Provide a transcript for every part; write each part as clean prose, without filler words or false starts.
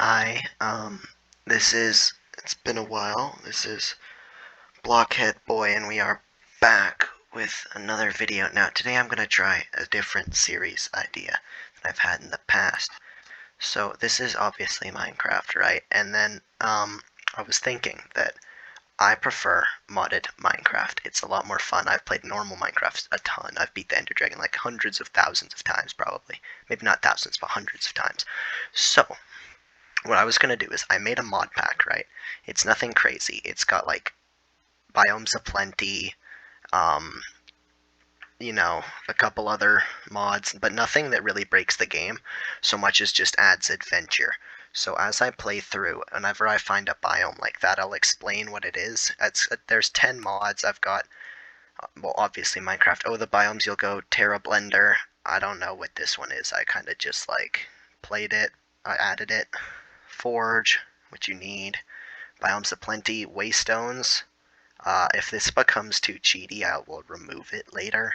Hi, it's been a while. This is Blockhead Boy, and we are back with another video. Now, today I'm going to try a different series idea that I've had in the past. So, this is obviously Minecraft, right? And then, I was thinking that I prefer modded Minecraft. It's a lot more fun. I've played normal Minecraft a ton. I've beat the Ender Dragon like hundreds of thousands of times, probably. Maybe not thousands, but hundreds of times. So, what I was gonna do is I made a mod pack, right? It's nothing crazy. It's got like Biomes O Plenty, um, a couple other mods, but nothing that really breaks the game so much as just adds adventure. So as I play through, whenever I find a biome like that, I'll explain what it is. There's 10 mods. I've got, well, obviously Minecraft. Oh, the Biomes You'll Go, Terrablender. I don't know what this one is. I kind of just like played it. I added it. Forge, which you need. Biomes O Plenty, Waystones. If this becomes too cheaty, I will remove it later.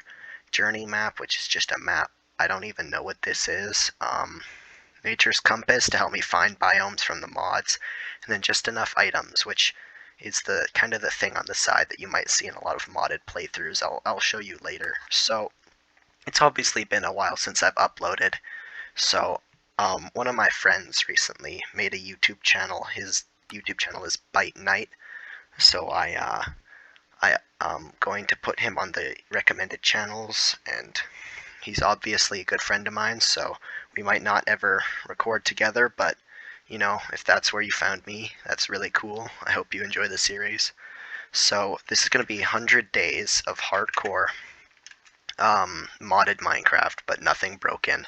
JourneyMap, which is just a map. I don't even know what this is. Nature's Compass to help me find biomes from the mods. And then just enough items, which is the kind of the thing on the side that you might see in a lot of modded playthroughs. I'll show you later. So it's obviously been a while since I've uploaded. So one of my friends recently made a YouTube channel. His YouTube channel is Bite Night, so I'm going to put him on the recommended channels, and he's obviously a good friend of mine, so we might not ever record together, but if that's where you found me, that's really cool. I hope you enjoy the series. So this is going to be 100 days of hardcore modded Minecraft, but nothing broken.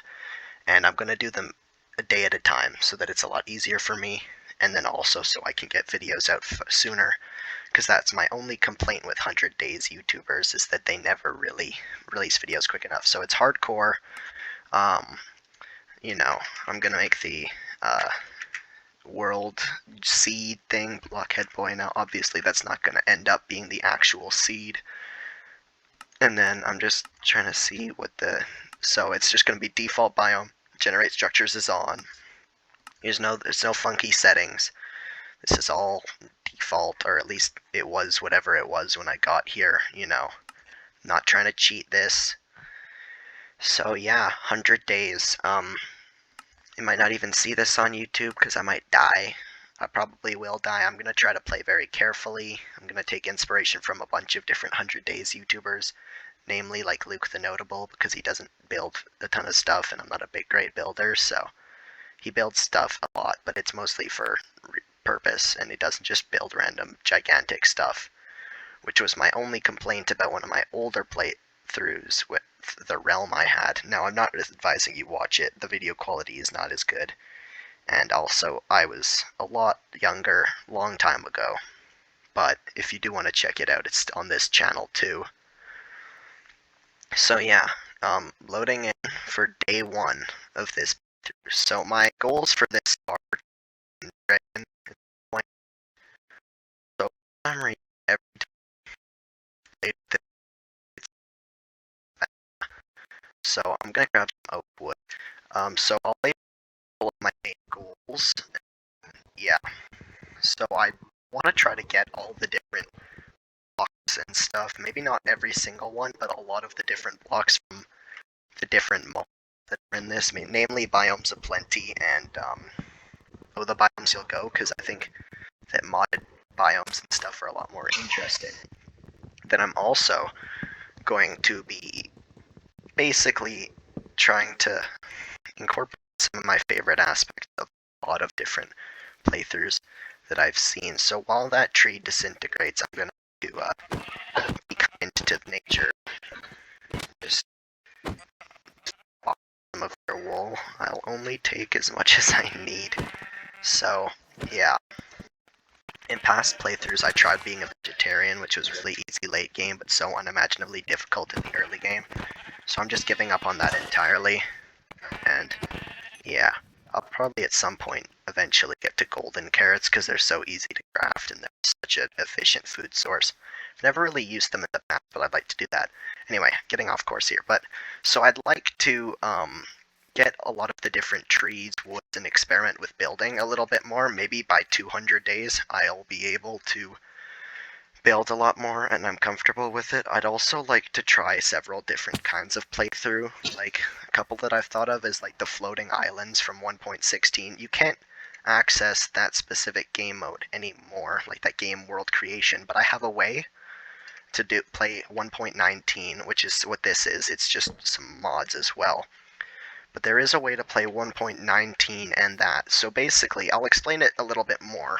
And I'm going to do them a day at a time so that it's a lot easier for me, and then also so I can get videos out sooner, because that's my only complaint with 100 Days YouTubers, is that they never really release videos quick enough. So it's hardcore. I'm going to make the world seed thing, Blockhead Boy. Now, obviously, that's not going to end up being the actual seed. And then I'm just trying to see what so it's just going to be default biome. Generate structures is on. There's no funky settings. This is all default, or at least it was whatever it was when I got here, Not trying to cheat this. So yeah, 100 days. You might not even see this on YouTube because I might die. I probably will die. I'm going to try to play very carefully. I'm going to take inspiration from a bunch of different 100 Days YouTubers, namely like Luke the Notable, because he doesn't build a ton of stuff, and I'm not a great builder, so he builds stuff a lot, but it's mostly for purpose, and he doesn't just build random gigantic stuff, which was my only complaint about one of my older playthroughs with the realm I had. Now, I'm not advising you watch it. The video quality is not as good, and also I was a lot younger, long time ago, but if you do want to check it out, it's on this channel too. So yeah, loading in for day one of this. So my goals for this are so I'm reading every time. So I'm gonna grab some oak wood. So I'll lay all of my main goals. Yeah. So I want to try to get all the different blocks and stuff. Maybe not every single one, but a lot of the different blocks from the different mods that are in this, namely Biomes O Plenty and the Biomes You'll Go, because I think that modded biomes and stuff are a lot more interesting. Then I'm also going to be basically trying to incorporate some of my favorite aspects of a lot of different playthroughs that I've seen. So while that tree disintegrates, I'm going to be kind to nature. Just some of their wool. I'll only take as much as I need. So, yeah. In past playthroughs, I tried being a vegetarian, which was really easy late game, but so unimaginably difficult in the early game. So I'm just giving up on that entirely. And, yeah. I'll probably at some point eventually get to golden carrots because they're so easy to craft and they're such an efficient food source. I've never really used them in the past, but I'd like to do that. Anyway, getting off course here. So I'd like to get a lot of the different trees, woods, and experiment with building a little bit more. Maybe by 200 days I'll be able to build a lot more and I'm comfortable with it. I'd also like to try several different kinds of playthrough. Like, a couple that I've thought of is like the floating islands from 1.16. You can't access that specific game mode anymore, like that game world creation, but I have a way to play 1.19, which is what this is. It's just some mods as well. But there is a way to play 1.19 and that. So basically, I'll explain it a little bit more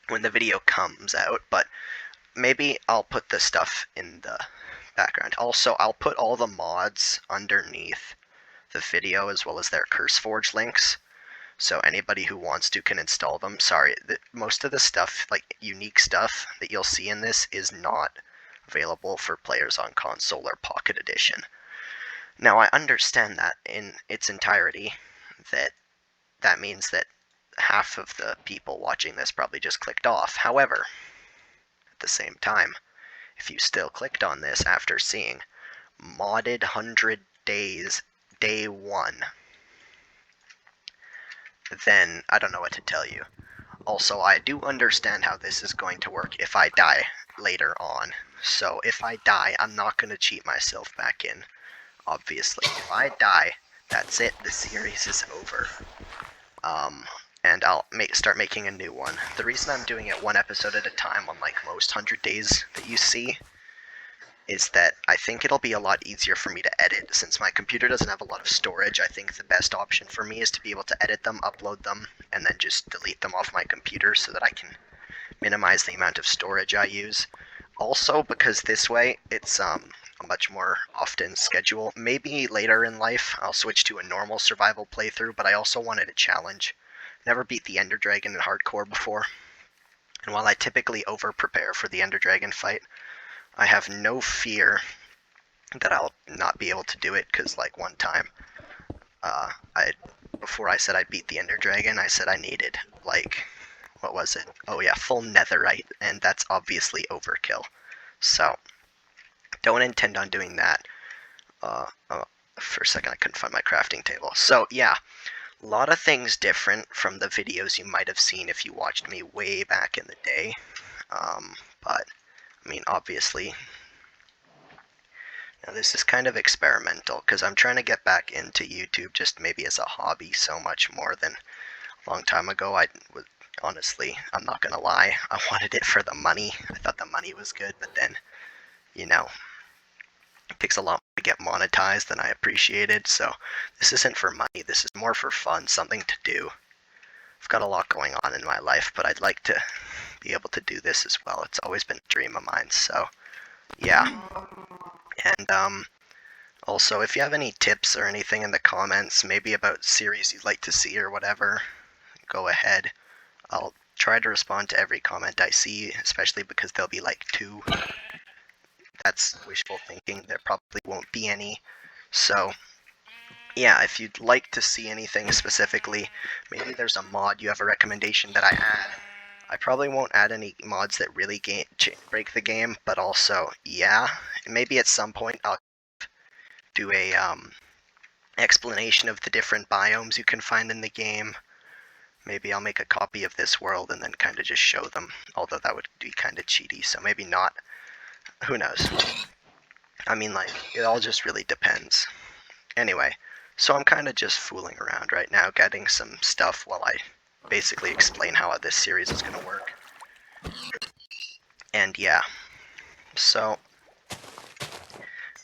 when the video comes out, but maybe I'll put the stuff in the background. Also, I'll put all the mods underneath the video as well as their Curseforge links, so anybody who wants to can install them. Sorry, most of the stuff, like unique stuff that you'll see in this, is not available for players on console or Pocket Edition. Now, I understand that in its entirety, that means that half of the people watching this probably just clicked off. However, at the same time, if you still clicked on this after seeing modded 100 days day 1, then I don't know what to tell you. Also, I do understand how this is going to work if I die later on. So if I die, I'm not going to cheat myself back in, obviously. If I die, that's it, the series is over. And I'll start making a new one. The reason I'm doing it one episode at a time, unlike most 100 days that you see, is that I think it'll be a lot easier for me to edit. Since my computer doesn't have a lot of storage, I think the best option for me is to be able to edit them, upload them, and then just delete them off my computer so that I can minimize the amount of storage I use. Also, because this way, it's a much more often schedule. Maybe later in life, I'll switch to a normal survival playthrough, but I also wanted a challenge. Never beat the Ender Dragon in hardcore before, and while I typically over-prepare for the Ender Dragon fight, I have no fear that I'll not be able to do it, because like one time, before I said I beat the Ender Dragon, I said I needed, like, what was it? Oh yeah, full netherite, and that's obviously overkill. So, don't intend on doing that. For a second I couldn't find my crafting table. So yeah, a lot of things different from the videos you might have seen if you watched me way back in the day. But, I mean, obviously, now this is kind of experimental, because I'm trying to get back into YouTube just maybe as a hobby so much more than a long time ago. Honestly, I'm not gonna lie, I wanted it for the money. I thought the money was good, but then, you know, it takes a lot to get monetized than I appreciated, so this isn't for money, this is more for fun, something to do. I've got a lot going on in my life, but I'd like to be able to do this as well. It's always been a dream of mine, so yeah. And also, if you have any tips or anything in the comments, maybe about series you'd like to see or whatever, go ahead. I'll try to respond to every comment I see, especially because there'll be like 2. That's wishful thinking, there probably won't be any. So yeah, if you'd like to see anything specifically, maybe there's a mod you have a recommendation that I add. I probably won't add any mods that really break the game, but also, yeah, maybe at some point I'll do a explanation of the different biomes you can find in the game. Maybe I'll make a copy of this world and then kind of just show them, although that would be kind of cheaty, so maybe not. Who knows? I mean, like, it all just really depends. Anyway, so I'm kind of just fooling around right now, getting some stuff while I basically explain how this series is going to work. And yeah, so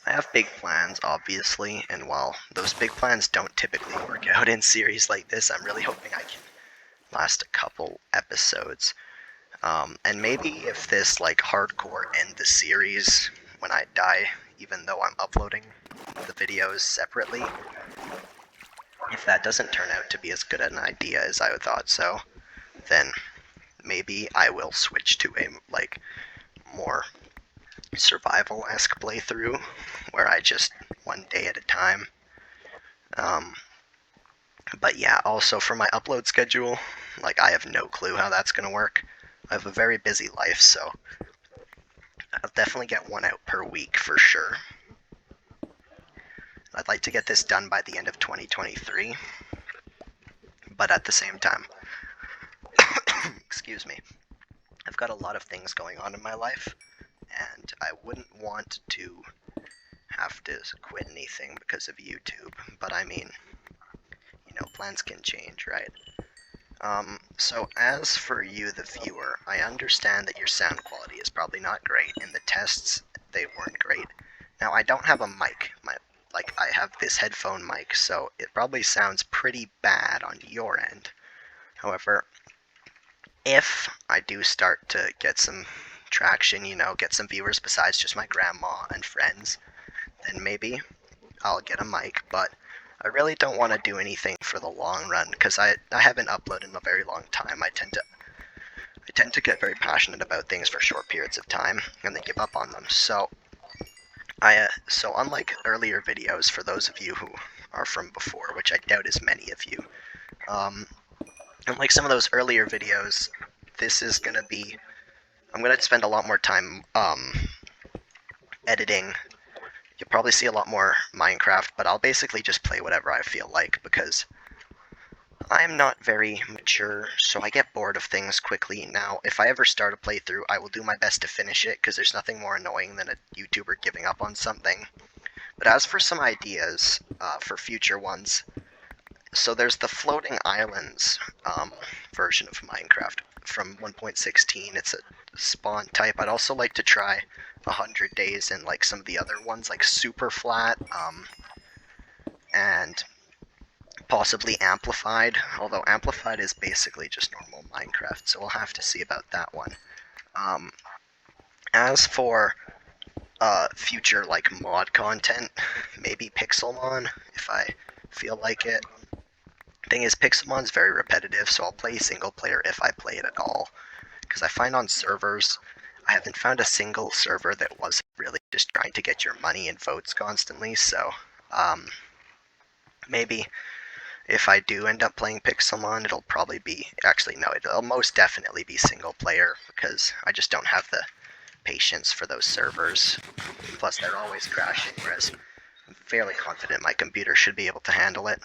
I have big plans, obviously, and while those big plans don't typically work out in series like this, I'm really hoping I can last a couple episodes. And maybe if this, like, hardcore end the series when I die, even though I'm uploading the videos separately, if that doesn't turn out to be as good an idea as I thought so, then maybe I will switch to a, like, more survival-esque playthrough, where I just one day at a time. But yeah, also for my upload schedule, like, I have no clue how that's gonna work. I have a very busy life, so I'll definitely get one out per week for sure. I'd like to get this done by the end of 2023, but at the same time, excuse me, I've got a lot of things going on in my life, and I wouldn't want to have to quit anything because of YouTube, but I mean, you know, plans can change, right? So as for you, the viewer, I understand that your sound quality is probably not great. In the tests, they weren't great. Now, I don't have a mic. I have this headphone mic, so it probably sounds pretty bad on your end. However, if I do start to get some traction, you know, get some viewers besides just my grandma and friends, then maybe I'll get a mic, but I really don't want to do anything for the long run because I haven't uploaded in a very long time. I tend to get very passionate about things for short periods of time and then give up on them. So so unlike earlier videos, for those of you who are from before, which I doubt is many of you, unlike some of those earlier videos, this is gonna be, I'm gonna spend a lot more time editing. You'll probably see a lot more Minecraft, but I'll basically just play whatever I feel like because I'm not very mature, so I get bored of things quickly. Now, if I ever start a playthrough, I will do my best to finish it because there's nothing more annoying than a YouTuber giving up on something. But as for some ideas for future ones, so there's the Floating Islands version of Minecraft from 1.16. It's a spawn type. I'd also like to try 100 Days and like some of the other ones like Super Flat and possibly Amplified, although Amplified is basically just normal Minecraft, so we'll have to see about that one. As for future like mod content, maybe Pixelmon if I feel like it. Thing is, Pixelmon's very repetitive, so I'll play single player if I play it at all. Because I find on servers, I haven't found a single server that wasn't really just trying to get your money and votes constantly, so maybe if I do end up playing Pixelmon, it'll probably be, actually no, it'll most definitely be single player, because I just don't have the patience for those servers. Plus they're always crashing, whereas I'm fairly confident my computer should be able to handle it.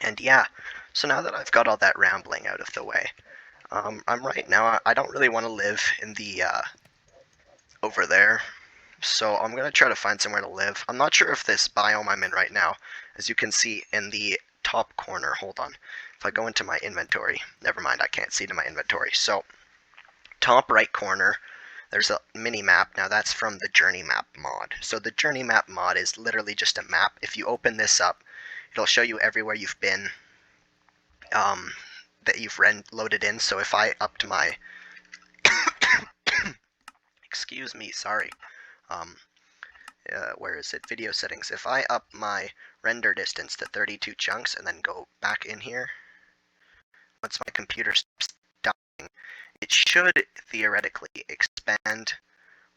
And yeah, so now that I've got all that rambling out of the way, I'm right now, I don't really want to live in the, over there, so I'm going to try to find somewhere to live. I'm not sure if this biome I'm in right now, as you can see in the top corner, hold on, if I go into my inventory, never mind, I can't see to my inventory, so top right corner, there's a mini map. Now that's from the JourneyMap mod. So the JourneyMap mod is literally just a map. If you open this up, it'll show you everywhere you've been, that you've loaded in. So if I upped my, excuse me, sorry, where is it? Video settings. If I up my render distance to 32 chunks and then go back in here, once my computer stops dying, it should theoretically expand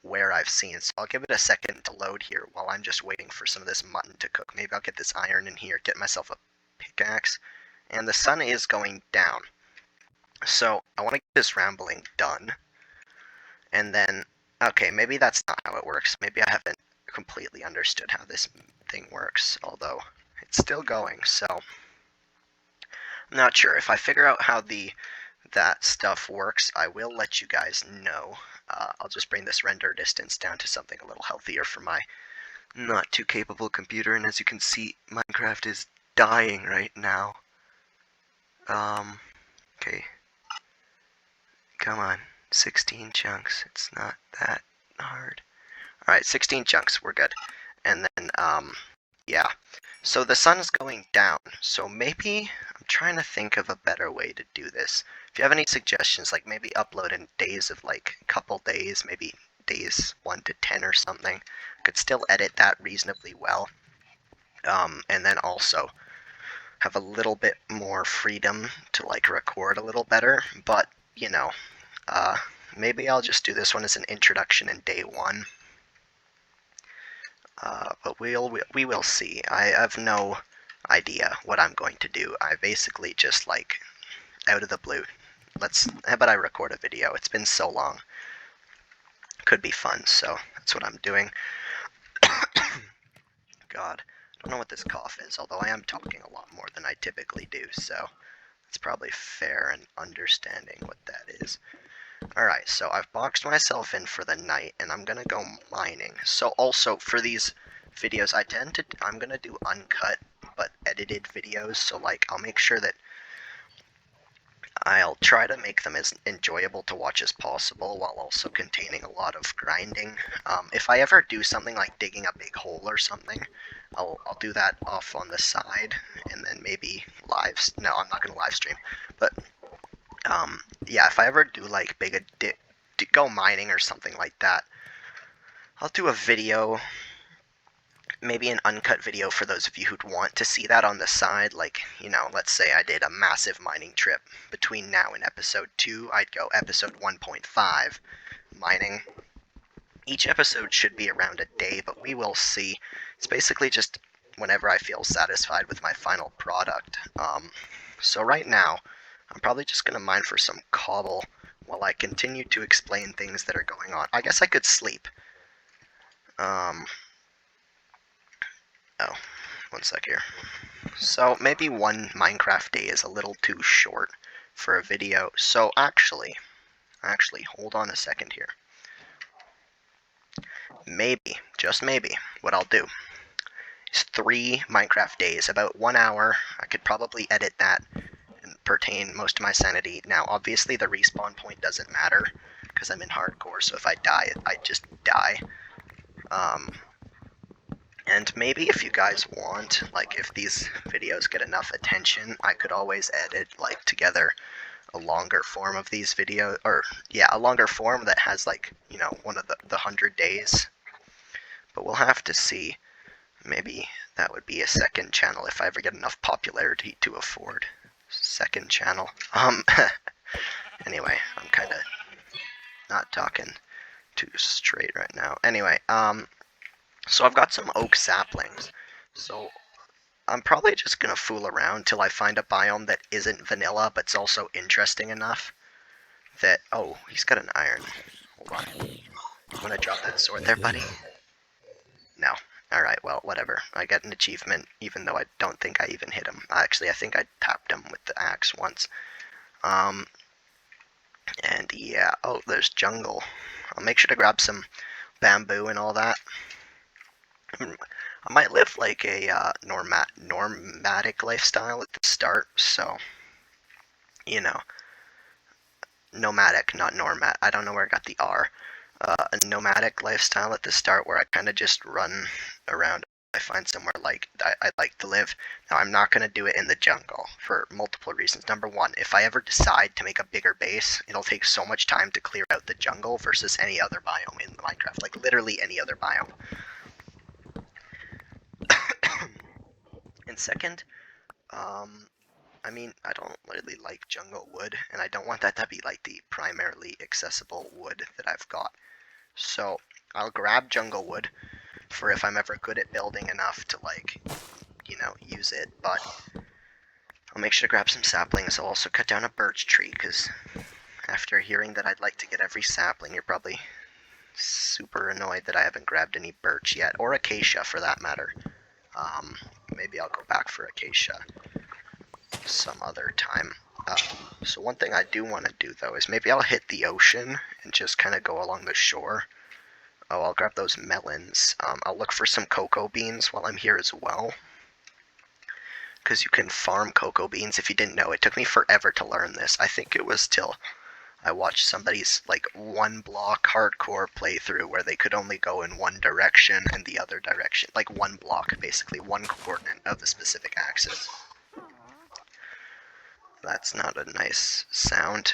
where I've seen. So I'll give it a second to load here while I'm just waiting for some of this mutton to cook. Maybe I'll get this iron in here, get myself a pickaxe. And the sun is going down. So I want to get this rambling done. And then, okay, maybe that's not how it works. Maybe I haven't completely understood how this thing works, although it's still going, so I'm not sure. If I figure out how that stuff works, I will let you guys know. I'll just bring this render distance down to something a little healthier for my not too capable computer, and as you can see, Minecraft is dying right now. Okay. Come on, 16 chunks, it's not that hard. Alright, 16 chunks, we're good. And then, yeah. So the sun's going down, so maybe I'm trying to think of a better way to do this. If you have any suggestions, like maybe upload in days of like a couple days, maybe days 1 to 10 or something, I could still edit that reasonably well. And then also have a little bit more freedom to like record a little better, but you know, maybe I'll just do this one as an introduction in day 1. But we will see. I have no idea what I'm going to do. I basically just like, out of the blue, how about I record a video? It's been so long. Could be fun, so that's what I'm doing. God. don't know what this cough is, although I am talking a lot more than I typically do, so it's probably fair and understanding what that is. Alright, so I've boxed myself in for the night, and I'm gonna go mining. So also, for these videos, I'm gonna do uncut, but edited videos, so like, I'll make sure that I'll try to make them as enjoyable to watch as possible, while also containing a lot of grinding. If I ever do something like digging a big hole or something, I'll do that off on the side, and then maybe no, I'm not gonna live stream, but yeah, if I ever do like go mining or something like that, I'll do a video, maybe an uncut video for those of you who'd want to see that on the side. Like, you know, let's say I did a massive mining trip. Between now and episode 2, I'd go episode 1.5 mining. Each episode should be around a day, but we will see. It's basically just whenever I feel satisfied with my final product. So right now, I'm probably just going to mine for some cobble while I continue to explain things that are going on. I guess I could sleep. Oh, one sec here. So maybe one Minecraft day is a little too short for a video. So actually, hold on a second here. Maybe, just maybe, what I'll do is 3 Minecraft days, about 1 hour. I could probably edit that and pertain most of my sanity. Now, obviously, the respawn point doesn't matter because I'm in hardcore, so if I die, I just die. And maybe if you guys want, like, if these videos get enough attention, I could always edit, like, together a longer form of these videos, or, yeah, a longer form that has, like, you know, one of the 100 days. But we'll have to see. Maybe that would be a second channel if I ever get enough popularity to afford second channel. Anyway, I'm kind of not talking too straight right now. Anyway, so I've got some oak saplings. So I'm probably just gonna fool around till I find a biome that isn't vanilla, but's also interesting enough that... Oh, he's got an iron. Hold on. You wanna drop that sword there, buddy? No. Alright, well, whatever. I get an achievement, even though I don't think I even hit him. Actually, I think I tapped him with the axe once. And yeah, oh, there's jungle. I'll make sure to grab some bamboo and all that. I might live like a nomadic lifestyle at the start, so, you know, nomadic, not normat. I don't know where I got the R. A nomadic lifestyle at the start where I kind of just run around. I find somewhere like I'd like to live. Now, I'm not going to do it in the jungle for multiple reasons. Number one, if I ever decide to make a bigger base, it'll take so much time to clear out the jungle versus any other biome in Minecraft, like literally any other biome. And second, I mean, I don't really like jungle wood, and I don't want that to be like the primarily accessible wood that I've got. So I'll grab jungle wood for if I'm ever good at building enough to, like, you know, use it, but I'll make sure to grab some saplings. I'll also cut down a birch tree, because after hearing that I'd like to get every sapling, you're probably super annoyed that I haven't grabbed any birch yet, or acacia for that matter. Maybe I'll go back for acacia some other time. So one thing I do want to do, though, is maybe I'll hit the ocean and just kind of go along the shore. Oh, I'll grab those melons. I'll look for some cocoa beans while I'm here as well, because you can farm cocoa beans. If you didn't know, it took me forever to learn this. I think it was till I watched somebody's, like, 1-block hardcore playthrough where they could only go in one direction and the other direction. Like, 1 block, basically, 1 coordinate of the specific axis. That's not a nice sound.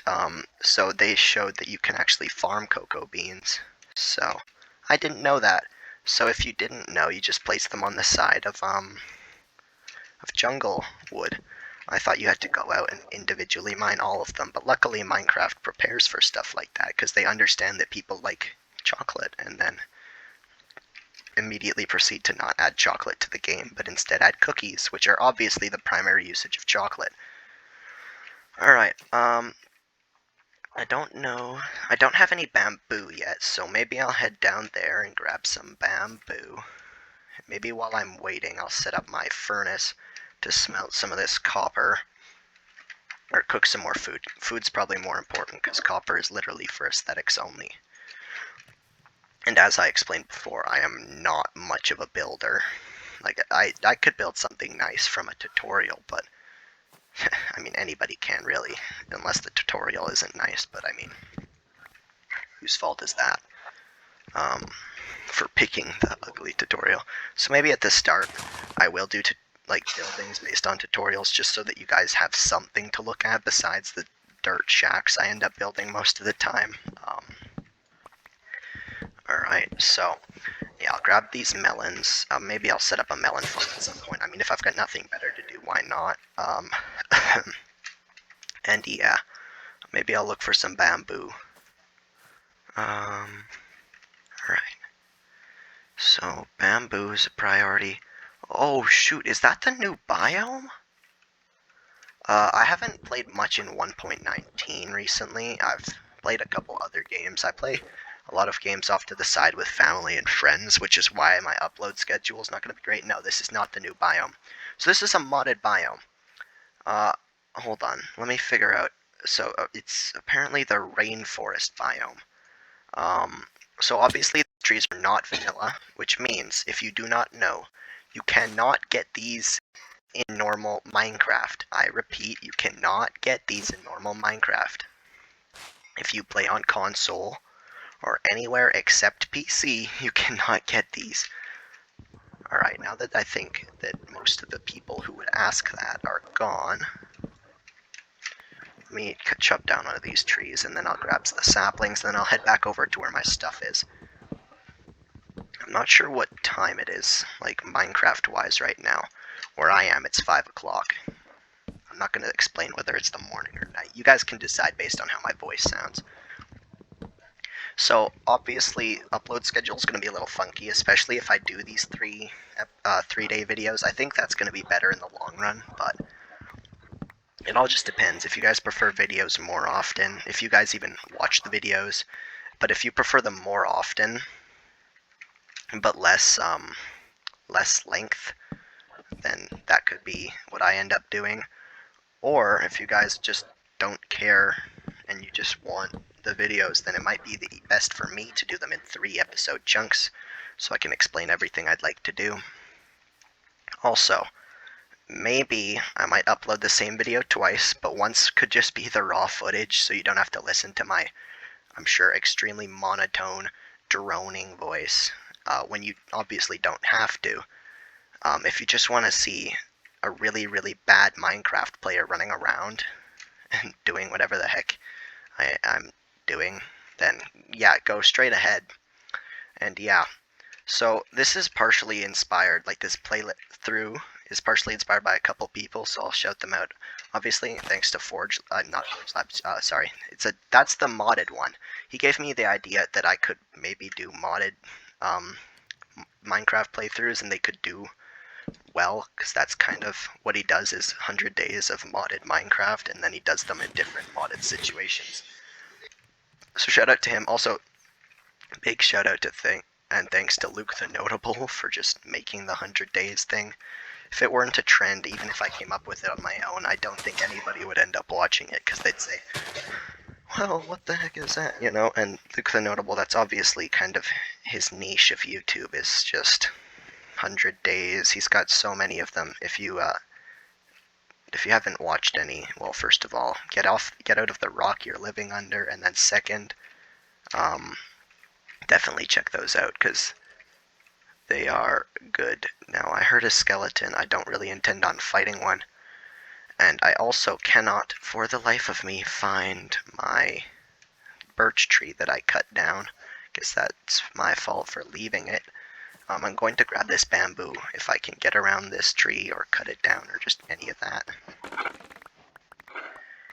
So they showed that you can actually farm cocoa beans. So I didn't know that. So if you didn't know, you just place them on the side of jungle wood. I thought you had to go out and individually mine all of them, but luckily Minecraft prepares for stuff like that, because they understand that people like chocolate, and then immediately proceed to not add chocolate to the game, but instead add cookies, which are obviously the primary usage of chocolate. Alright, I don't know. I don't have any bamboo yet, so maybe I'll head down there and grab some bamboo. Maybe while I'm waiting, I'll set up my furnace to smelt some of this copper. Or cook some more food. Food's probably more important because copper is literally for aesthetics only. And as I explained before, I am not much of a builder. Like, I could build something nice from a tutorial, but I mean, anybody can really, unless the tutorial isn't nice, but I mean, whose fault is that? For picking the ugly tutorial. So maybe at the start, I will do like buildings based on tutorials just so that you guys have something to look at besides the dirt shacks I end up building most of the time. Alright, so yeah, I'll grab these melons. Maybe I'll set up a melon farm at some point. I mean, if I've got nothing better to do, why not? And yeah, maybe I'll look for some bamboo. Alright. So, bamboo is a priority. Oh shoot, is that the new biome? I haven't played much in 1.19 recently. I've played a couple other games. I play a lot of games off to the side with family and friends, which is why my upload schedule is not going to be great. No, this is not the new biome. So this is a modded biome. Hold on. Let me figure out. So it's apparently the rainforest biome. So obviously the trees are not vanilla, which means, if you do not know, you cannot get these in normal Minecraft. I repeat, you cannot get these in normal Minecraft. If you play on console or anywhere except PC, you cannot get these. Alright, now that I think that most of the people who would ask that are gone, let me chop down one of these trees and then I'll grab the saplings and then I'll head back over to where my stuff is. I'm not sure what time it is, like Minecraft-wise right now. Where I am, it's 5 o'clock. I'm not going to explain whether it's the morning or night. You guys can decide based on how my voice sounds. So, obviously, upload schedule is going to be a little funky, especially if I do these three-day videos. I think that's going to be better in the long run, but it all just depends. If you guys prefer videos more often, if you guys even watch the videos, but if you prefer them more often, but less length, then that could be what I end up doing. Or if you guys just don't care and you just want the videos, then it might be the best for me to do them in 3-episode chunks so I can explain everything I'd like to do. Also, maybe I might upload the same video twice, but once could just be the raw footage so you don't have to listen to my, I'm sure, extremely monotone, droning voice when you obviously don't have to. If you just want to see a really, really bad Minecraft player running around and doing whatever the heck I'm doing, then yeah, go straight ahead. And yeah, so this is partially inspired, like this playthrough is partially inspired by a couple people, so I'll shout them out. Obviously, thanks to Forge, not Forge Labs, sorry, that's the modded one. He gave me the idea that I could maybe do modded Minecraft playthroughs and they could do well, because that's kind of what he does, is 100 days of modded Minecraft, and then he does them in different modded situations. So shout out to him. Also, big shout out to thanks to Luke the Notable for just making the 100 days thing. If it weren't a trend, even if I came up with it on my own, I don't think anybody would end up watching it, because they'd say, well, what the heck is that, you know? And Luke the Notable, that's obviously kind of his niche of YouTube, is just 100 days. He's got so many of them. If you haven't watched any, well, first of all, get out of the rock you're living under, and then second, definitely check those out, because they are good. Now, I heard a skeleton. I don't really intend on fighting one. And I also cannot, for the life of me, find my birch tree that I cut down. Guess that's my fault for leaving it. I'm going to grab this bamboo if I can get around this tree or cut it down or just any of that.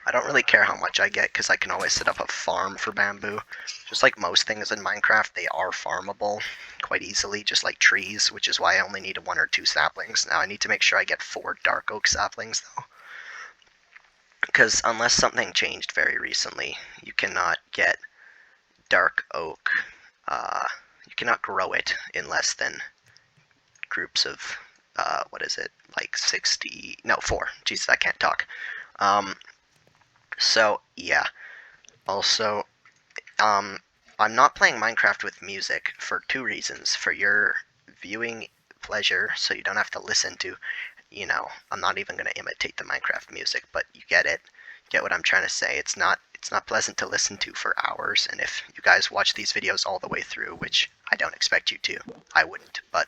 I don't really care how much I get because I can always set up a farm for bamboo. Just like most things in Minecraft, they are farmable quite easily, just like trees, which is why I only need 1 or 2 saplings. Now I need to make sure I get 4 dark oak saplings though, because unless something changed very recently, you cannot get dark oak, you cannot grow it in less than groups of, what is it, like 60, no, 4. Jesus, I can't talk. So, yeah. Also, I'm not playing Minecraft with music for 2 reasons. For your viewing pleasure, so you don't have to listen to, I'm not even going to imitate the Minecraft music, but you get it. Get what I'm trying to say. It's not pleasant to listen to for hours, and if you guys watch these videos all the way through, which I don't expect you to, I wouldn't, but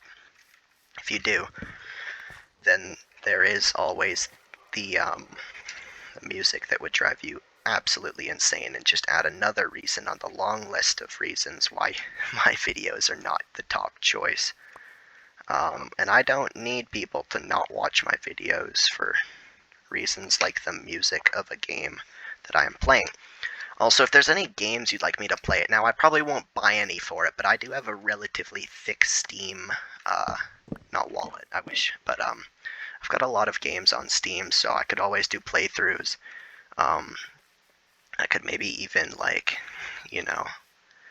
if you do, then there is always the music that would drive you absolutely insane and just add another reason on the long list of reasons why my videos are not the top choice. And I don't need people to not watch my videos for reasons like the music of a game that I am playing. Also, if there's any games you'd like me to play it, now I probably won't buy any for it, but I do have a relatively thick Steam, not wallet, I wish, but I've got a lot of games on Steam, so I could always do playthroughs. I could maybe even, like,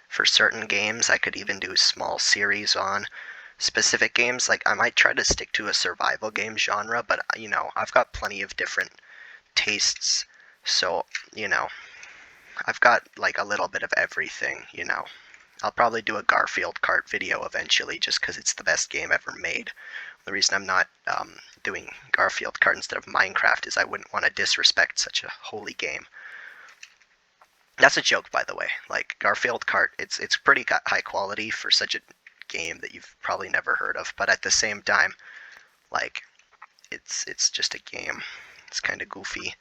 for certain games, I could even do a small series on specific games. Like, I might try to stick to a survival game genre, but, I've got plenty of different tastes, so, I've got, like, a little bit of everything, I'll probably do a Garfield Kart video eventually, just because it's the best game ever made. The reason I'm not doing Garfield Kart instead of Minecraft is I wouldn't want to disrespect such a holy game. That's a joke, by the way. Like, Garfield Kart, it's pretty high quality for such a game that you've probably never heard of, but at the same time, like, it's just a game. It's kind of goofy.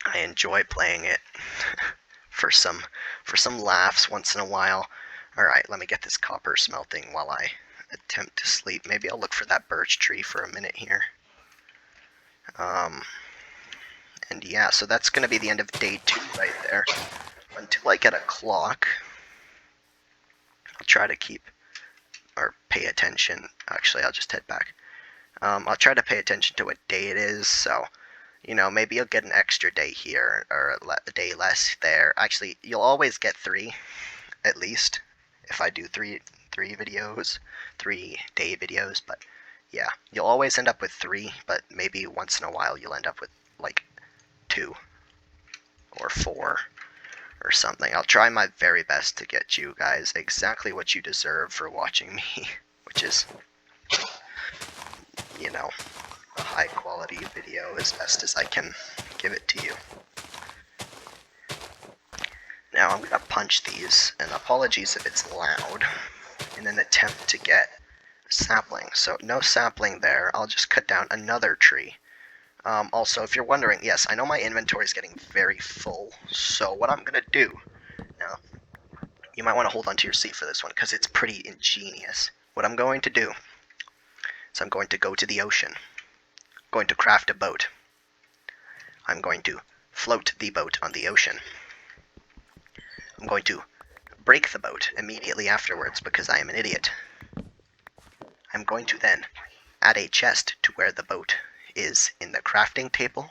I enjoy playing it for some laughs once in a while. Alright, let me get this copper smelting while I attempt to sleep. Maybe I'll look for that birch tree for a minute here. And yeah, so that's going to be the end of day 2 right there. Until I get a clock, I'll try to keep, or pay attention. Actually, I'll just head back. I'll try to pay attention to what day it is, so, maybe you'll get an extra day here, or a day less there. Actually, you'll always get 3, at least, if I do 3 videos, 3-day videos, but yeah, you'll always end up with 3, but maybe once in a while you'll end up with, like, 2 or 4 or something. I'll try my very best to get you guys exactly what you deserve for watching me, which is, a high quality video as best as I can give it to you. Now I'm gonna punch these, and apologies if it's loud, in an attempt to get a sapling. So no sapling there. I'll just cut down another tree. Also, if you're wondering, yes, I know my inventory is getting very full, so what I'm going to do, now, you might want to hold onto your seat for this one, because it's pretty ingenious. What I'm going to do is I'm going to go to the ocean. I'm going to craft a boat. I'm going to float the boat on the ocean. I'm going to break the boat immediately afterwards, because I am an idiot. I'm going to then add a chest to where the boat is in the crafting table.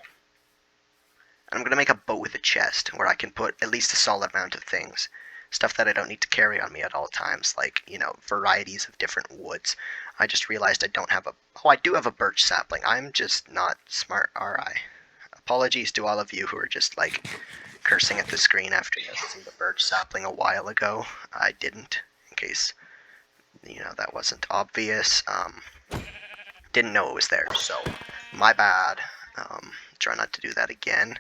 And I'm going to make a boat with a chest where I can put at least a solid amount of things. Stuff that I don't need to carry on me at all times, like, varieties of different woods. I just realized I don't have I do have a birch sapling. I'm just not smart, are I? Apologies to all of you who are just, like, cursing at the screen after using the birch sapling a while ago. I didn't, in case, that wasn't obvious. Didn't know it was there, so my bad. Try not to do that again.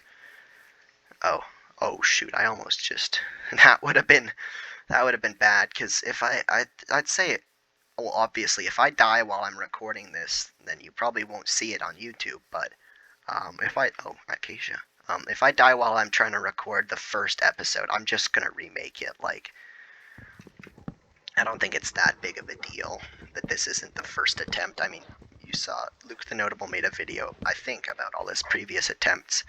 Oh shoot, I almost just, that would have been bad, because if I'd say, well, obviously, if I die while I'm recording this, then you probably won't see it on YouTube, but, Acacia. If I die while I'm trying to record the first episode, I'm just gonna remake it. Like, I don't think it's that big of a deal that this isn't the first attempt. I mean, you saw Luke the Notable made a video, I think, about all his previous attempts,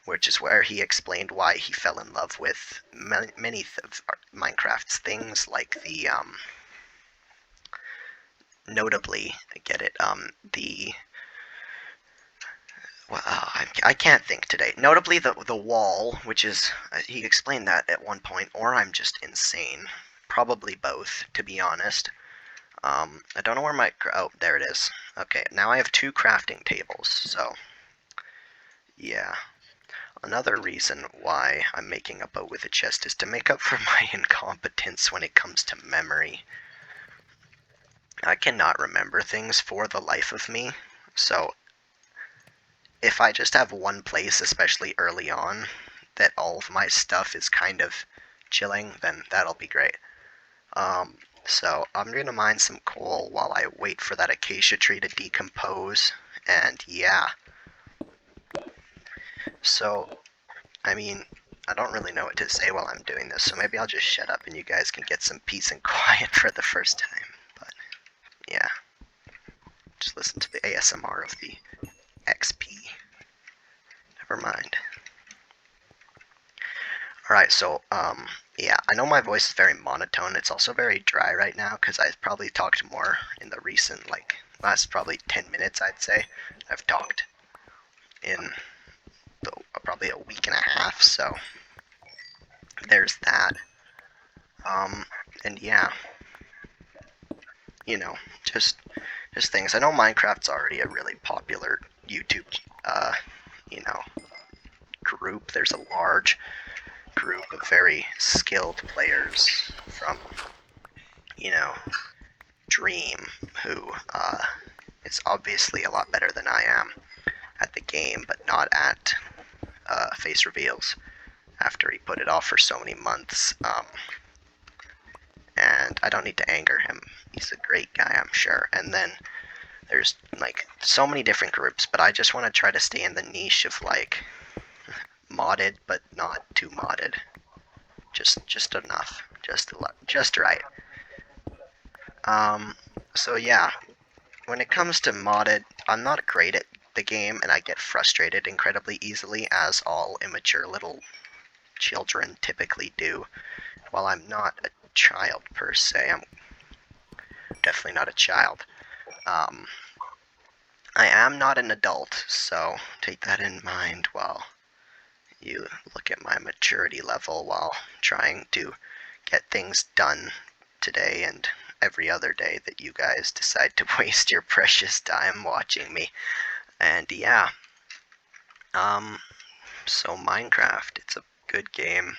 which is where he explained why he fell in love with many of Minecraft's things, like the, notably, I can't think today. Notably, the wall, which is, he explained that at one point, or I'm just insane. Probably both, to be honest. I don't know where my... Oh, there it is. Okay, now I have 2 crafting tables, so... Yeah. Another reason why I'm making a boat with a chest is to make up for my incompetence when it comes to memory. I cannot remember things for the life of me, so if I just have one place, especially early on, that all of my stuff is kind of chilling, then that'll be great. So I'm gonna mine some coal while I wait for that acacia tree to decompose, and yeah. So, I mean, I don't really know what to say while I'm doing this, so maybe I'll just shut up and you guys can get some peace and quiet for the first time. But, yeah. Just listen to the ASMR of the XP. Never mind. Alright, so, yeah, I know my voice is very monotone. It's also very dry right now, because I've probably talked more in the recent, like, last probably 10 minutes, I'd say. I've talked in probably a week and a half, so there's that. And yeah, you know, just things. I know Minecraft's already a really popular YouTube, you know, group. There's a large group of very skilled players from, you know, Dream, who is obviously a lot better than I am at the game, but not at face reveals after he put it off for so many months. And I don't need to anger him. He's a great guy, I'm sure. And then there's like so many different groups, but I just want to try to stay in the niche of like modded, but not too modded. Just enough, just right. So yeah, when it comes to modded, I'm not great at the game, and I get frustrated incredibly easily, as all immature little children typically do. While I'm not a child per se, I'm definitely not a child. I am not an adult, so take that in mind while you look at my maturity level while trying to get things done today and every other day that you guys decide to waste your precious time watching me. And yeah, so Minecraft, it's a good game.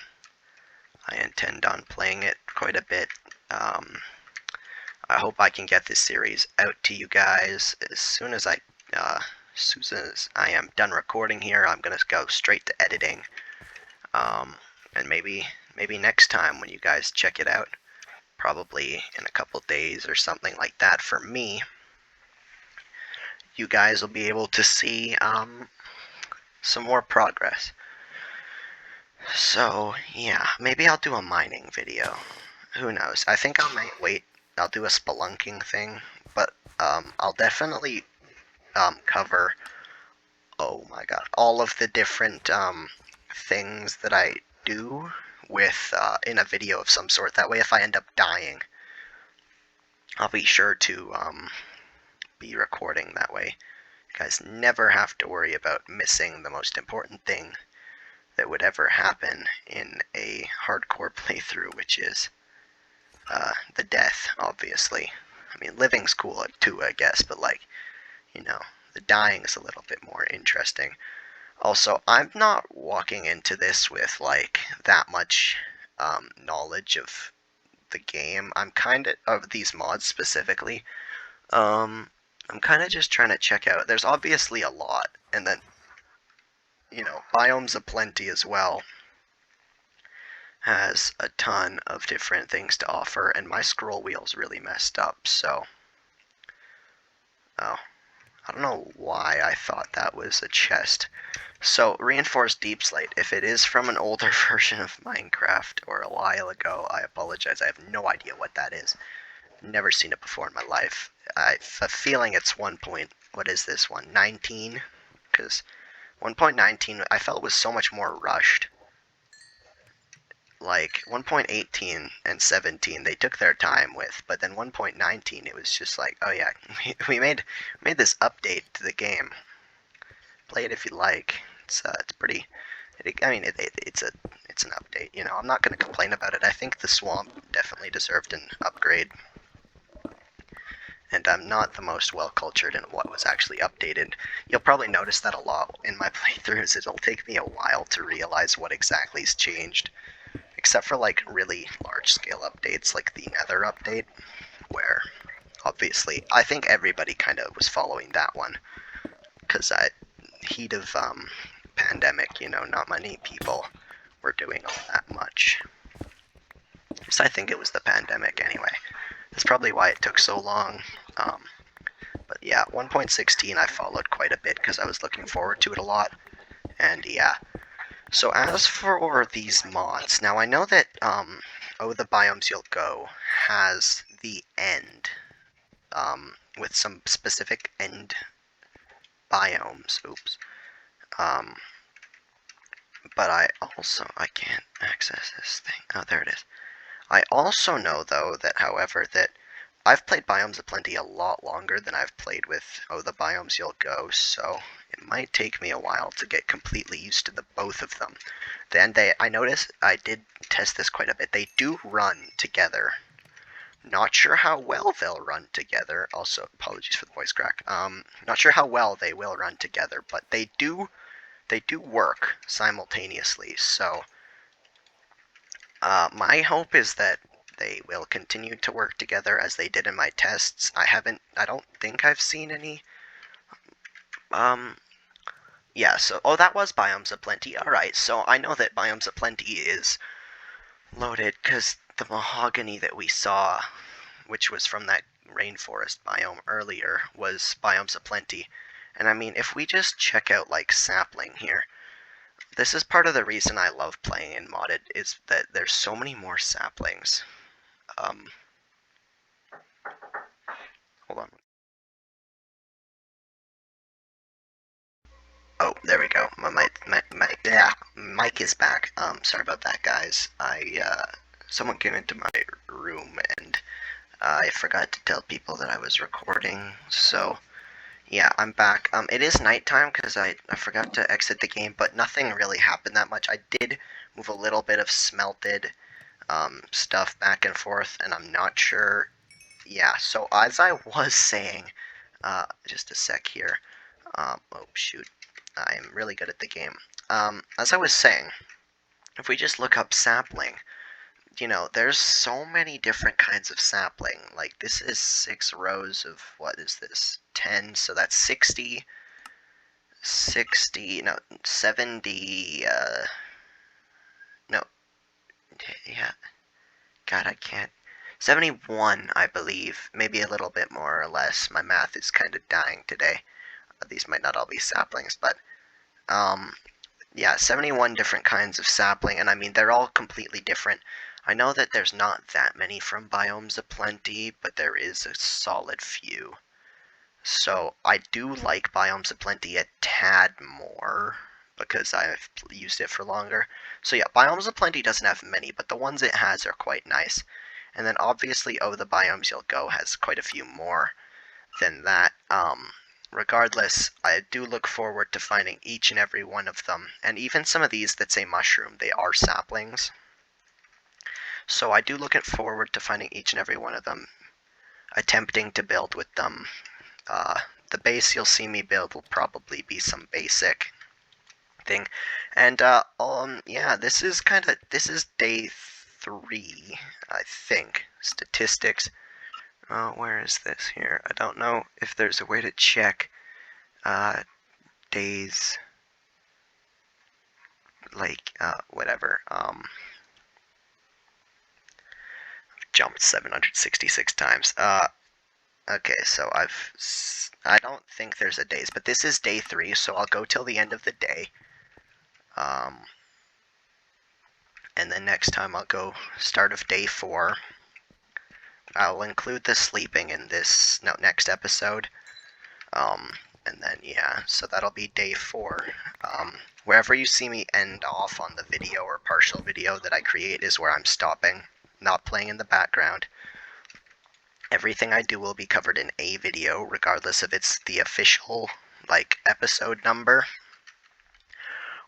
I intend on playing it quite a bit. I hope I can get this series out to you guys as soon as I am done recording here. I'm gonna go straight to editing, and maybe next time when you guys check it out, probably in a couple days or something like that for me, you guys will be able to see some more progress. So yeah, maybe I'll do a mining video. Who knows? I think I might wait. I'll do a spelunking thing, but I'll definitely cover, oh my god, all of the different things that I do with in a video of some sort. That way, if I end up dying, I'll be sure to be recording. That way, you guys never have to worry about missing the most important thing that would ever happen in a hardcore playthrough, which is the death, obviously. I mean, living's cool too, I guess, but like, you know, the dying is a little bit more interesting. Also, I'm not walking into this with like that much knowledge of the game. I'm kind of these mods specifically. I'm kind of just trying to check out. There's obviously a lot, and then, you know, Biomes O Plenty as well has a ton of different things to offer, and my scroll wheel's really messed up, so... Oh, I don't know why I thought that was a chest. So, reinforced deep slate. If it is from an older version of Minecraft or a while ago, I apologize. I have no idea what that is. Never seen it before in my life. I have a feeling it's 1. What is this one? 19? Because 1.19 I felt was so much more rushed. Like 1.18 and 17 they took their time with, but then 1.19 it was just like, oh yeah, we made this update to the game. Play it if you like. It's pretty. I mean, it's an update. You know, I'm not gonna complain about it. I think the swamp definitely deserved an upgrade. and I'm not the most well-cultured in what was actually updated. You'll probably notice that a lot in my playthroughs. It'll take me a while to realize what exactly's changed, except for like really large-scale updates like the Nether update, where obviously I think everybody kind of was following that one, because heat of pandemic, you know, not many people were doing all that much. So I think it was the pandemic anyway. That's probably why it took so long. But yeah, 1.16 I followed quite a bit because I was looking forward to it a lot. And yeah. So as for these mods, now I know that the Biomes You'll Go has the end, with some specific end biomes. Oops. But I can't access this thing. Oh, there it is. I also know, though, that however, that I've played Biomes O Plenty a lot longer than I've played with the Biomes You'll Go, so it might take me a while to get completely used to the both of them. Then I noticed, I did test this quite a bit, they do run together. Not sure how well they'll run together. Also, apologies for the voice crack. Not sure how well they will run together, but they do work simultaneously, so my hope is that they will continue to work together as they did in my tests. I don't think I've seen any, yeah, so, oh, that was Biomes O Plenty. Alright, so I know that Biomes O Plenty is loaded, because the mahogany that we saw, which was from that rainforest biome earlier, was Biomes O Plenty. And I mean, if we just check out, like, sapling here, this is part of the reason I love playing in modded, is that there's so many more saplings. Hold on. Oh, there we go. My mic is back. Sorry about that, guys. Someone came into my room and I forgot to tell people that I was recording, so yeah, I'm back. It is nighttime because I forgot to exit the game, but nothing really happened that much. I did move a little bit of smelted stuff back and forth, and I'm not sure. Yeah, so as I was saying, just a sec here. Oh, shoot. I'm really good at the game. As I was saying, if we just look up sapling, you know, there's so many different kinds of sapling. Like, this is 6 rows of, what is this, 10, so that's 60, 70, no, yeah, God, I can't, 71, I believe, maybe a little bit more or less. My math is kind of dying today. These might not all be saplings, but, yeah, 71 different kinds of sapling, and I mean, they're all completely different. I know that there's not that many from Biomes O Plenty, but there is a solid few. So I do like Biomes O Plenty a tad more, because I've used it for longer. So yeah, Biomes O Plenty doesn't have many, but the ones it has are quite nice. And then obviously, the Biomes You'll Go has quite a few more than that. Regardless, I do look forward to finding each and every one of them. And even some of these that say mushroom, they are saplings. So I do look forward to finding each and every one of them, attempting to build with them. The base you'll see me build will probably be some basic thing. And, yeah, this is day 3, I think. Statistics. Where is this here? I don't know if there's a way to check days, like, whatever. Jumped 766 times. Okay, so I don't think there's a days, but this is day 3, so I'll go till the end of the day. And then next time I'll go start of day 4. I'll include the sleeping in this next episode. And then, yeah, so that'll be day 4. Wherever you see me end off on the video or partial video that I create is where I'm stopping, not playing in the background. Everything I do will be covered in a video, regardless if it's the official, like, episode number,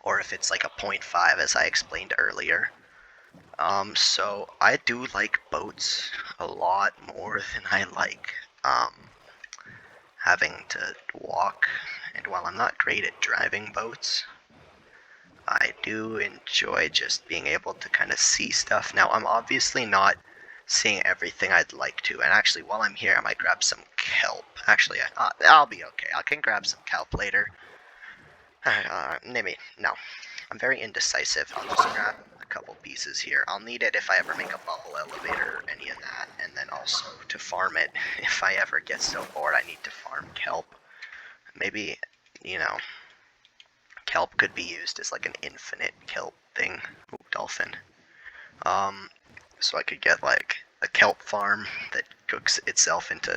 or if it's like a 0.5 as I explained earlier. So I do like boats a lot more than I like having to walk, and while I'm not great at driving boats, I do enjoy just being able to kind of see stuff. Now, I'm obviously not seeing everything I'd like to, and actually, while I'm here, I might grab some kelp. Actually, I'll be okay. I can grab some kelp later. Maybe, no. I'm very indecisive. I'll just grab a couple pieces here. I'll need it if I ever make a bubble elevator or any of that, and then also to farm it. If I ever get so bored I need to farm kelp. Maybe, you know, kelp could be used as like an infinite kelp thing. Ooh, dolphin. So I could get like a kelp farm that cooks itself into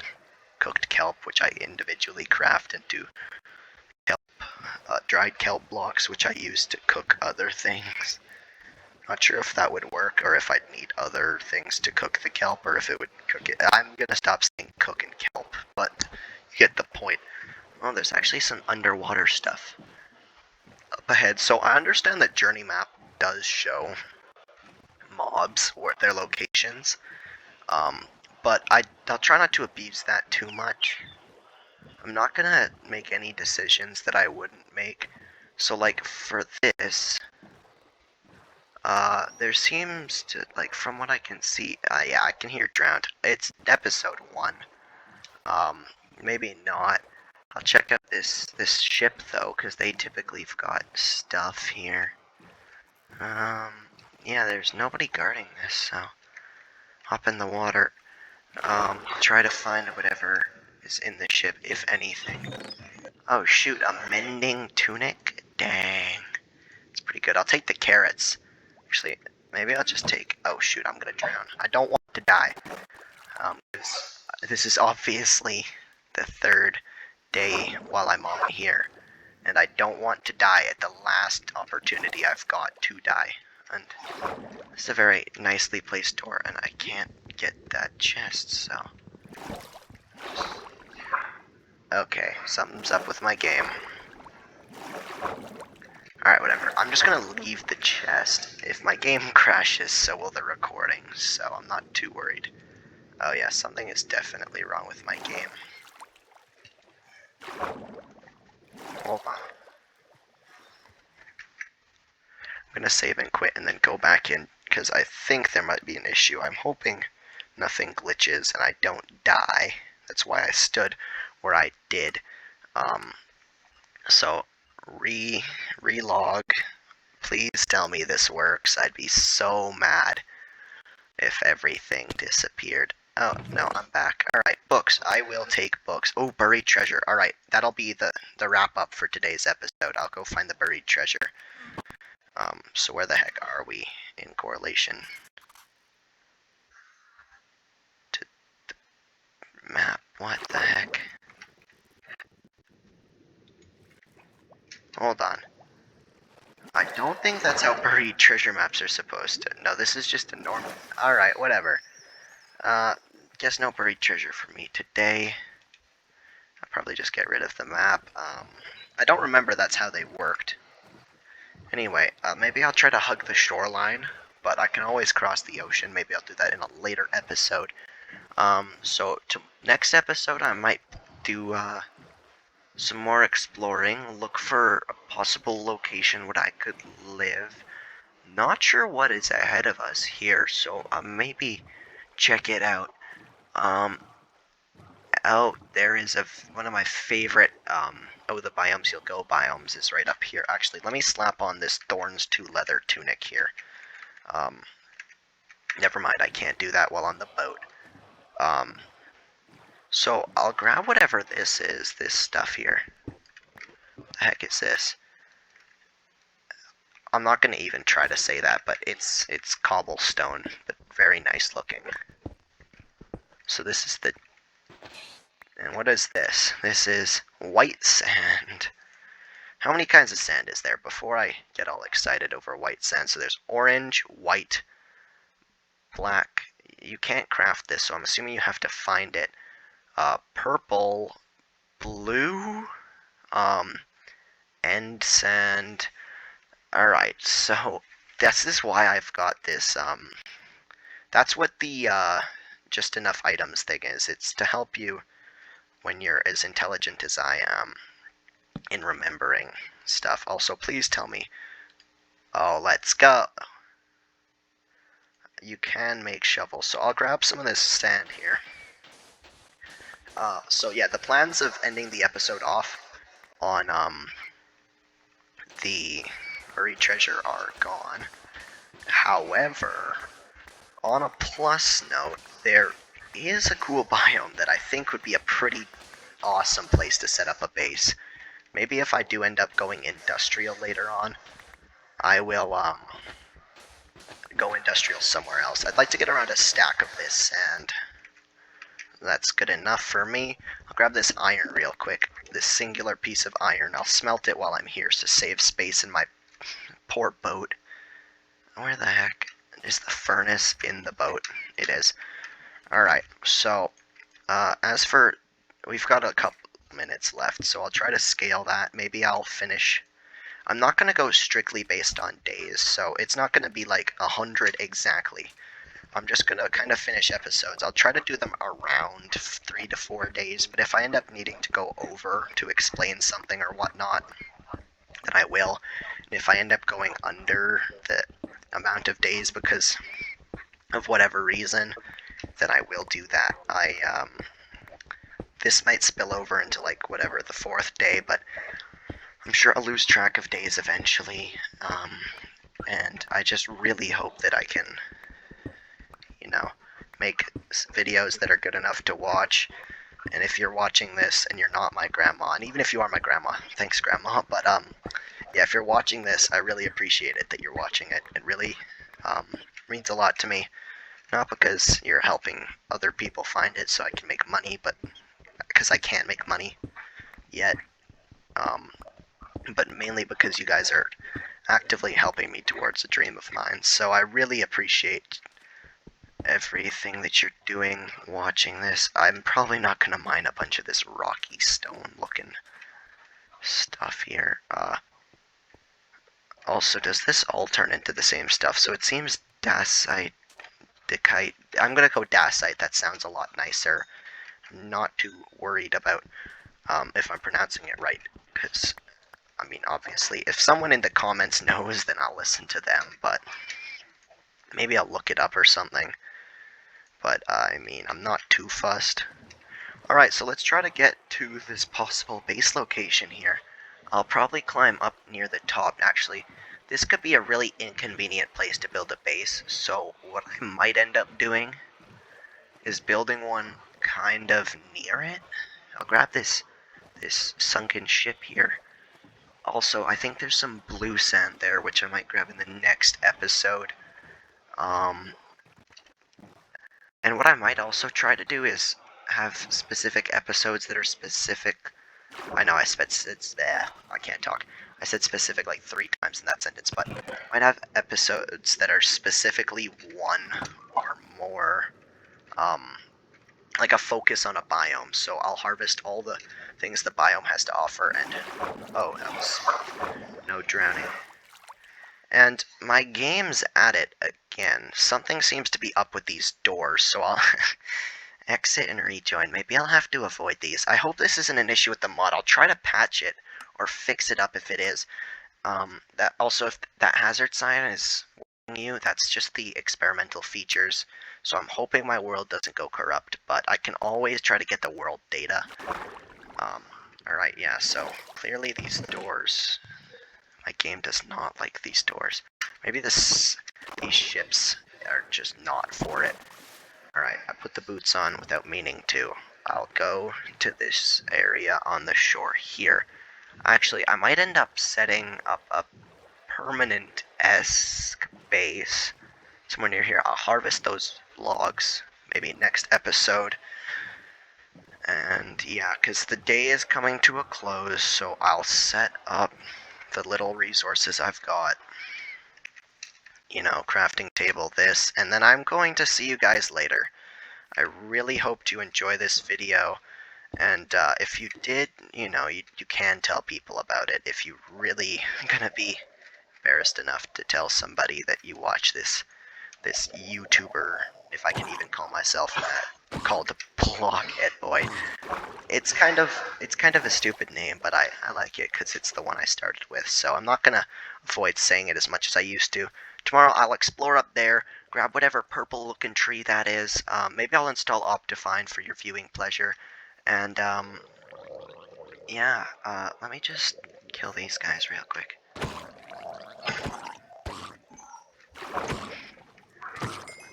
cooked kelp, which I individually craft into kelp, dried kelp blocks, which I use to cook other things. Not sure if that would work, or if I'd need other things to cook the kelp, or if it would cook it. I'm gonna stop saying cook and kelp, but you get the point. Oh, there's actually some underwater stuff up ahead. So I understand that JourneyMap does show mobs or their locations, but I'll try not to abuse that too much. I'm not gonna make any decisions that I wouldn't make. So like for this, there seems to, like, from what I can see, yeah, I can hear drowned. It's episode 1. Maybe not. I'll check out this ship though, because they typically have got stuff here. Yeah, there's nobody guarding this, so hop in the water. Try to find whatever is in the ship, if anything. Oh shoot, a mending tunic? Dang. It's pretty good. I'll take the carrots. Actually, maybe I'll just take... Oh shoot, I'm gonna drown. I don't want to die. This is obviously the 3rd day while I'm on here, and I don't want to die at the last opportunity I've got to die. And this is a very nicely placed door, and I can't get that chest, so... Okay, something's up with my game. Alright, whatever. I'm just gonna leave the chest. If my game crashes, so will the recording, so I'm not too worried. Oh yeah, something is definitely wrong with my game. Hold on. I'm gonna save and quit and then go back in, because I think there might be an issue. I'm hoping nothing glitches and I don't die. That's why I stood where I did. So, relog. Please tell me this works. I'd be so mad if everything disappeared. Oh, no, I'm back. Alright, books. I will take books. Oh, buried treasure. Alright, that'll be the wrap-up for today's episode. I'll go find the buried treasure. So where the heck are we in correlation to the map? What the heck? Hold on. I don't think that's how buried treasure maps are supposed to. No, this is just a normal... Alright, whatever. Guess no buried treasure for me today. I'll probably just get rid of the map. I don't remember that's how they worked. Anyway, maybe I'll try to hug the shoreline, but I can always cross the ocean. Maybe I'll do that in a later episode. So next episode I might do some more exploring, look for a possible location where I could live. Not sure what is ahead of us here, so maybe check it out. Oh, there is one of my favorite, oh, the Biomes You'll Go biomes is right up here. Actually, let me slap on this Thorns 2 leather tunic here. Never mind, I can't do that while on the boat. So I'll grab whatever this is, this stuff here. What the heck is this? I'm not going to even try to say that, but it's cobblestone, but very nice looking. So this is the... And what is this? This is white sand. How many kinds of sand is there before I get all excited over white sand? So there's orange, white, black. You can't craft this, so I'm assuming you have to find it. Purple, blue, end sand. Alright, so this is why I've got this, that's what the, just enough items thing is. It's to help you when you're as intelligent as I am in remembering stuff. Also, please tell me. Oh, let's go. You can make shovels, so I'll grab some of this sand here. So yeah, the plans of ending the episode off on the buried treasure are gone. However, on a plus note, there is a cool biome that I think would be a pretty awesome place to set up a base. Maybe if I do end up going industrial later on, I will go industrial somewhere else. I'd like to get around a stack of this sand. That's good enough for me. I'll grab this iron real quick, this singular piece of iron. I'll smelt it while I'm here to save space in my poor boat. Where the heck is the furnace in the boat? It is. Alright, so as for, we've got a couple minutes left, so I'll try to scale that. Maybe I'll finish. I'm not going to go strictly based on days, so it's not going to be like 100 exactly. I'm just going to kind of finish episodes. I'll try to do them around 3 to 4 days, but if I end up needing to go over to explain something or whatnot, then I will. And if I end up going under the amount of days because of whatever reason, then I will do that. This might spill over into like whatever, the 4th day, but I'm sure I'll lose track of days eventually. And I just really hope that I can, make videos that are good enough to watch. And if you're watching this and you're not my grandma, and even if you are my grandma, thanks grandma, but yeah, if you're watching this, I really appreciate it that you're watching it. It really means a lot to me. Not because you're helping other people find it so I can make money, but because I can't make money yet. But mainly because you guys are actively helping me towards a dream of mine. So I really appreciate everything that you're doing watching this. I'm probably not going to mine a bunch of this rocky stone looking stuff here. Also, does this all turn into the same stuff? So it seems dacite, dacite. I'm going to go dacite. That sounds a lot nicer. I'm not too worried about if I'm pronouncing it right, because I mean, obviously, if someone in the comments knows, then I'll listen to them, but maybe I'll look it up or something. But, I mean, I'm not too fussed. Alright, so let's try to get to this possible base location here. I'll probably climb up near the top. Actually, this could be a really inconvenient place to build a base, so what I might end up doing is building one kind of near it. I'll grab this sunken ship here. Also, I think there's some blue sand there, which I might grab in the next episode. And what I might also try to do is have specific episodes that are specific. I know I can't talk. I said specific like 3 times in that sentence, but I might have episodes that are specifically one or more, like a focus on a biome. So I'll harvest all the things the biome has to offer, and oh, that was no drowning. And my game's at it again. Something seems to be up with these doors, so I'll exit and rejoin. Maybe I'll have to avoid these. I hope this isn't an issue with the mod. I'll try to patch it or fix it up if it is. That also, if that hazard sign is warning you, that's just the experimental features. So I'm hoping my world doesn't go corrupt, but I can always try to get the world data. Alright, yeah, so clearly these doors. My game does not like these doors. Maybe these ships are just not for it. Alright, I put the boots on without meaning to. I'll go to this area on the shore here. Actually, I might end up setting up a permanent-esque base somewhere near here. I'll harvest those logs maybe next episode. And yeah, because the day is coming to a close, so I'll set up the little resources I've got. Crafting table, this, and then I'm going to see you guys later. I really hoped you enjoy this video, and if you did, you can tell people about it if you're really gonna be embarrassed enough to tell somebody that you watch this YouTuber, if I can even call myself that, called the Blockhead Boy. It's kind of a stupid name, but I like it because it's the one I started with. So I'm not gonna avoid saying it as much as I used to. Tomorrow I'll explore up there, grab whatever purple-looking tree that is. Maybe I'll install Optifine for your viewing pleasure, and yeah. Let me just kill these guys real quick.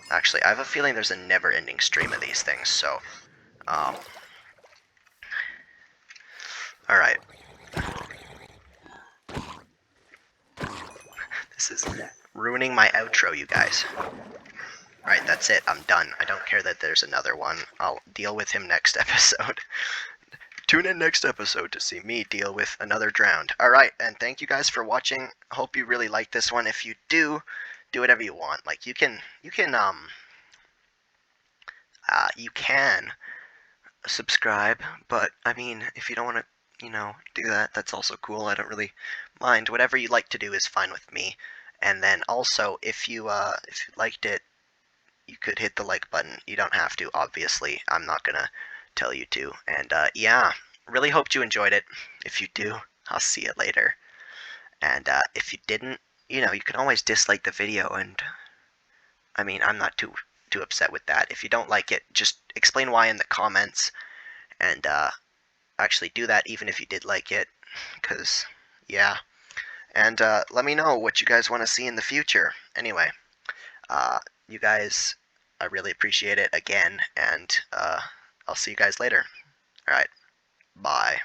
Actually, I have a feeling there's a never-ending stream of these things. So, all right. This is ruining my outro, you guys. Alright, that's it. I'm done. I don't care that there's another one. I'll deal with him next episode. Tune in next episode to see me deal with another drowned. Alright, and thank you guys for watching. Hope you really like this one. If you do whatever you want. Like, you can subscribe, but, I mean, if you don't want to, do that, that's also cool. I don't really mind. Whatever you like to do is fine with me. And then also, if you liked it, you could hit the like button. You don't have to, obviously. I'm not gonna tell you to. And yeah, really hoped you enjoyed it. If you do, I'll see you later. And if you didn't, you can always dislike the video, and I mean, I'm not too upset with that. If you don't like it, just explain why in the comments, and actually do that even if you did like it, because yeah. And let me know what you guys want to see in the future. Anyway, you guys, I really appreciate it again, and I'll see you guys later. Alright, bye.